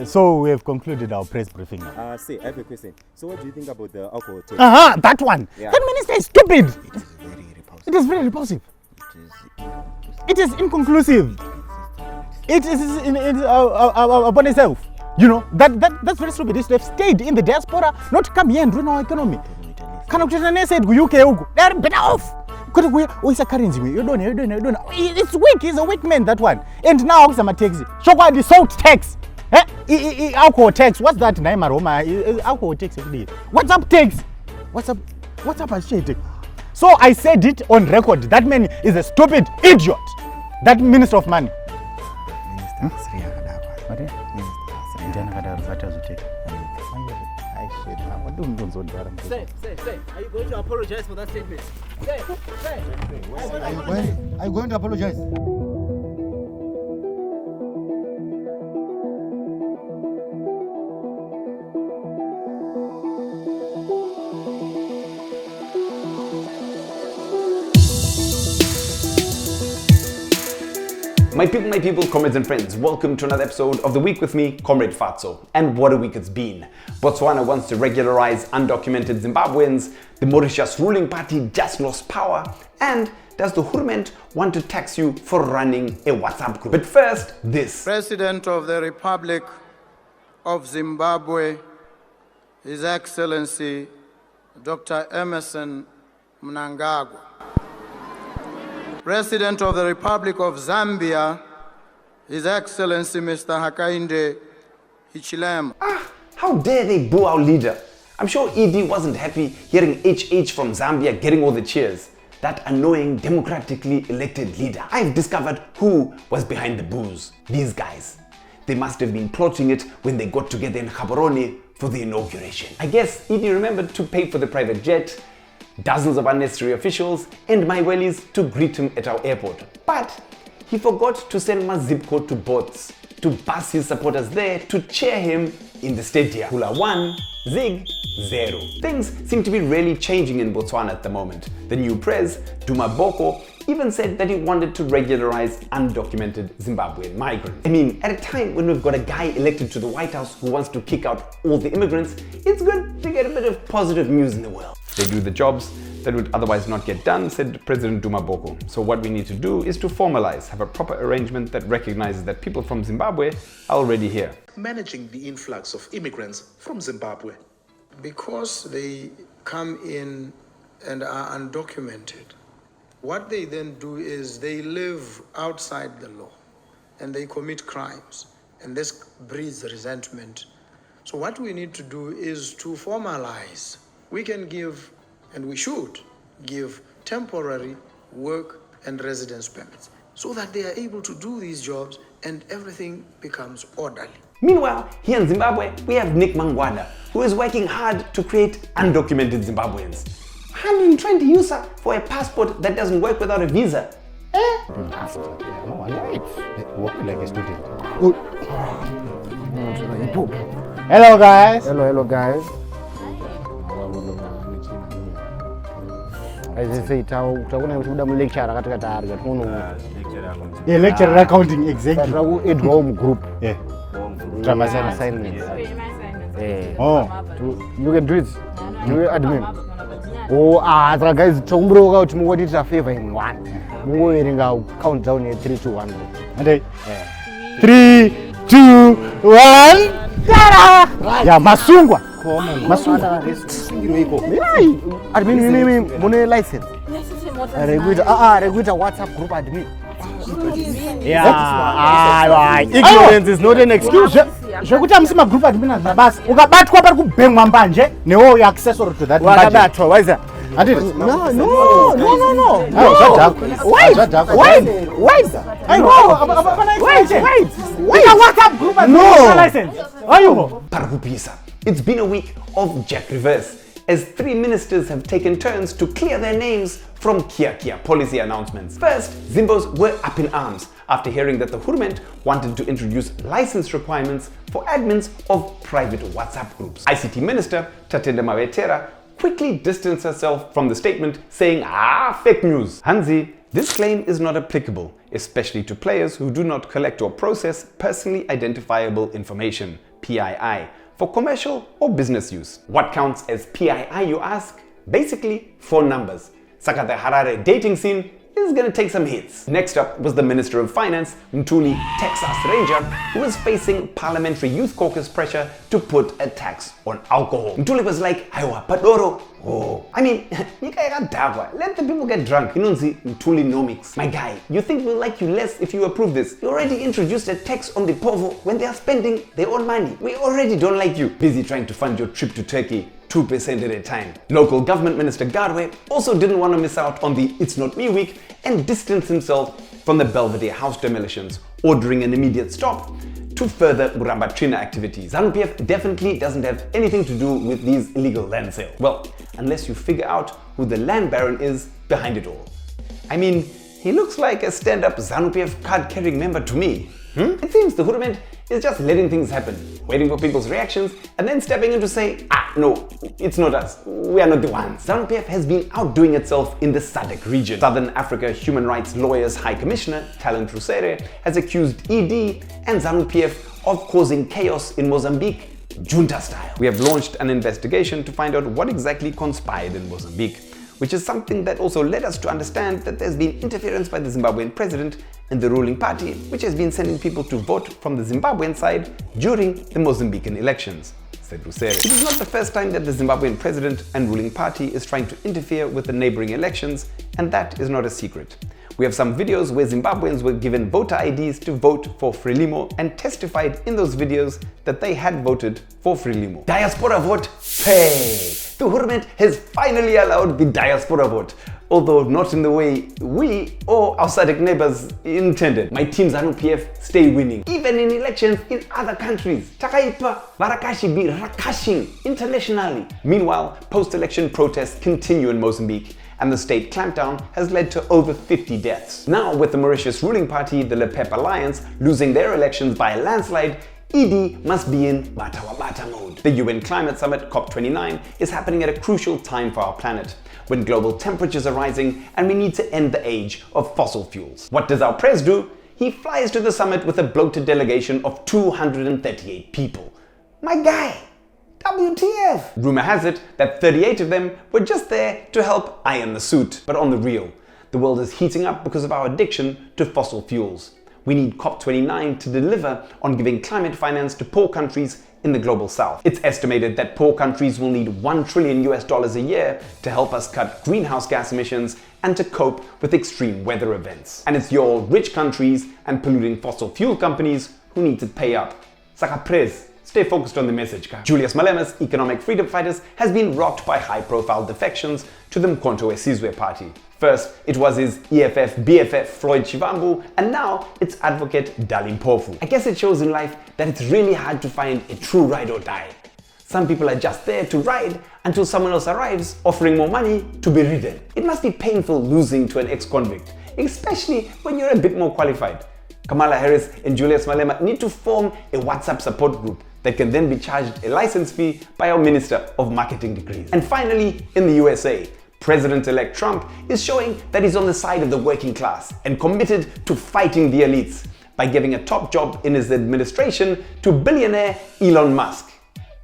So we have concluded our press briefing now. Say, I have a question. So what do you think about the alcohol tax? That one. Yeah. That minister is stupid. It is very repulsive. It is very repulsive. It is inconclusive. It is upon itself. You know, that's very stupid. They should have stayed in the diaspora, not come here and ruin our economy. Said UK, they're better off. It's a currency. It's weak. He's a weak man, that one. And now I'm a taxi. So what the salt tax? Alcohol tax. What's that? Alcohol tax. What's up tax? What's up shit? So I said it on record. That man is a stupid idiot. That minister of money. Say, are you going to apologize for that statement? Say. Are you going to apologize? My people, comrades and friends, welcome to another episode of The Week with me, Comrade Fatso. And what a week it's been. Botswana wants to regularize undocumented Zimbabweans, the Mauritius ruling party just lost power, and does the government want to tax you for running a WhatsApp group? But first, this. President of the Republic of Zimbabwe, His Excellency Dr. Emerson Mnangagwa. President of the Republic of Zambia, His Excellency Mr. Hakainde Hichilema. How dare they boo our leader? I'm sure ED wasn't happy hearing HH from Zambia getting all the cheers. That annoying democratically elected leader. I've discovered who was behind the boos. These guys. They must have been plotting it when they got together in Gaborone for the inauguration. I guess ED remembered to pay for the private jet, dozens of unnecessary officials, and my wellies to greet him at our airport. But he forgot to send my zip code to Bots to bus his supporters there to cheer him in the stadium. Hula 1, Zig 0. Things seem to be really changing in Botswana at the moment. The new prez, Duma Boko, even said that he wanted to regularize undocumented Zimbabwean migrants. I mean, at a time when we've got a guy elected to the White House who wants to kick out all the immigrants, it's good to get a bit of positive news in the world. They do the jobs that would otherwise not get done, said President Duma Boko. So what we need to do is to formalize, have a proper arrangement that recognizes that people from Zimbabwe are already here. Managing the influx of immigrants from Zimbabwe. Because they come in and are undocumented, what they then do is they live outside the law and they commit crimes, and this breeds resentment. So what we need to do is to formalize. We can give, and we should give, temporary work and residence permits so that they are able to do these jobs and everything becomes orderly. Meanwhile, here in Zimbabwe, we have Nick Mangwada, who is working hard to create undocumented Zimbabweans. 120 user for a passport that doesn't work without a visa. Work like a student. Hello guys. Hello guys. Yeah, lecturer accounting, exactly. Group. Yeah. Assignments. You can do it. You admin. Guys, tomorrow out what is a favor in one. Moving out, count down here 3, 2, 1. 3, 2, 1. Yeah, Masungwa. Admin, money license. Regular WhatsApp group admin. Yeah, ignorance is not an excuse. Zvekuti amusima group admin basi ukabatwa pari kubhemwa mbanje newo accessory to that wakabatwa why is that? No. Wait. WhatsApp group admin license. Parukupisa. It's been a week of Jack Reverse, as 3 ministers have taken turns to clear their names from Kia policy announcements. First, Zimbos were up in arms after hearing that the government wanted to introduce license requirements for admins of private WhatsApp groups. ICT Minister Tatenda Mawetera quickly distanced herself from the statement, saying, fake news. Hanzi, This claim is not applicable, especially to players who do not collect or process personally identifiable information, PII, for commercial or business use. What counts as PII, you ask? Basically, 4 numbers. Saka the Harare dating scene is gonna take some hits. Next up was the Minister of Finance, Mthuli Texas Ranger, who was facing Parliamentary Youth Caucus pressure to put a tax on alcohol. Mthuli was like, Aiwa, Padoro. Oh, I mean, let the people get drunk. You know, Mthuli nomics. My guy, you think we'll like you less if you approve this? You already introduced a tax on the povo when they are spending their own money. We already don't like you. Busy trying to fund your trip to Turkey 2% at a time. Local government minister Garwe also didn't want to miss out on the It's Not Me week and distanced himself from the Belvedere house demolitions, ordering an immediate stop to further Murambatrina activities. Zanu-pf definitely doesn't have anything to do with these illegal land sales. Well, unless you figure out who the land baron is behind it all. I mean, he looks like a stand-up Zanu-pf card-carrying member to me. It seems the government is just letting things happen, waiting for people's reactions, and then stepping in to say, no, it's not us, we are not the ones. Zanu-pf has been outdoing itself in the SADC region. Southern Africa Human Rights Lawyers High Commissioner, Talent Rusere, has accused ED and Zanu-pf of causing chaos in Mozambique, junta style. We have launched an investigation to find out what exactly conspired in Mozambique, which is something that also led us to understand that there's been interference by the Zimbabwean president and the ruling party, which has been sending people to vote from the Zimbabwean side during the Mozambican elections, said Rusere. It is not the first time that the Zimbabwean president and ruling party is trying to interfere with the neighboring elections, and that is not a secret. We have some videos where Zimbabweans were given voter IDs to vote for Frelimo and testified in those videos that they had voted for Frelimo. Diaspora vote? Hey! The government has finally allowed the diaspora vote, although not in the way we or our SADC neighbors intended. My team Zanu-pf stay winning, even in elections in other countries. Takaitwa Varakashi be rakashing internationally. Meanwhile, post-election protests continue in Mozambique, and the state clampdown has led to over 50 deaths. Now, with the Mauritius ruling party, the Le Pep Alliance, losing their elections by a landslide, ED must be in bata wa bata mode. The UN Climate Summit, COP29, is happening at a crucial time for our planet, when global temperatures are rising and we need to end the age of fossil fuels. What does our prez do? He flies to the summit with a bloated delegation of 238 people. My guy! WTF! Rumor has it that 38 of them were just there to help iron the suit. But on the real, the world is heating up because of our addiction to fossil fuels. We need COP29 to deliver on giving climate finance to poor countries in the global south. It's estimated that poor countries will need $1 trillion a year to help us cut greenhouse gas emissions and to cope with extreme weather events. And it's your rich countries and polluting fossil fuel companies who need to pay up. Saka prez. Stay focused on the message, ka. Julius Malema's economic freedom fighters has been rocked by high-profile defections to the Mkhonto weSizwe party. First, it was his EFF BFF Floyd Shivambu, and now it's advocate Dali Mpofu. I guess it shows in life that it's really hard to find a true ride or die. Some people are just there to ride until someone else arrives offering more money to be ridden. It must be painful losing to an ex-convict, especially when you're a bit more qualified. Kamala Harris and Julius Malema need to form a WhatsApp support group that can then be charged a license fee by our Minister of Marketing Degrees. And finally, in the USA, President-elect Trump is showing that he's on the side of the working class and committed to fighting the elites by giving a top job in his administration to billionaire Elon Musk.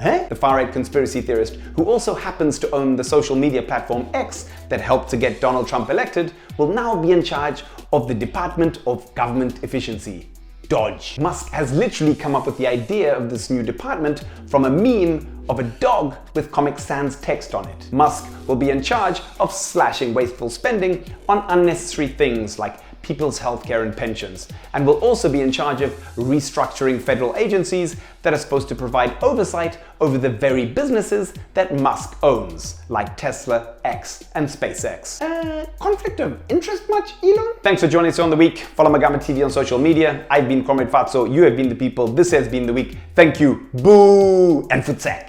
The far-right conspiracy theorist, who also happens to own the social media platform X that helped to get Donald Trump elected, will now be in charge of the Department of Government Efficiency, DOGE. Musk has literally come up with the idea of this new department from a meme of a dog with Comic Sans text on it. Musk will be in charge of slashing wasteful spending on unnecessary things like people's healthcare and pensions, and will also be in charge of restructuring federal agencies that are supposed to provide oversight over the very businesses that Musk owns, like Tesla, X, and SpaceX. Conflict of interest much, Elon? Thanks for joining us on The Week. Follow Magama TV on social media. I've been Comrade Fatso, you have been the people, this has been The Week. Thank you, boo, and futsak.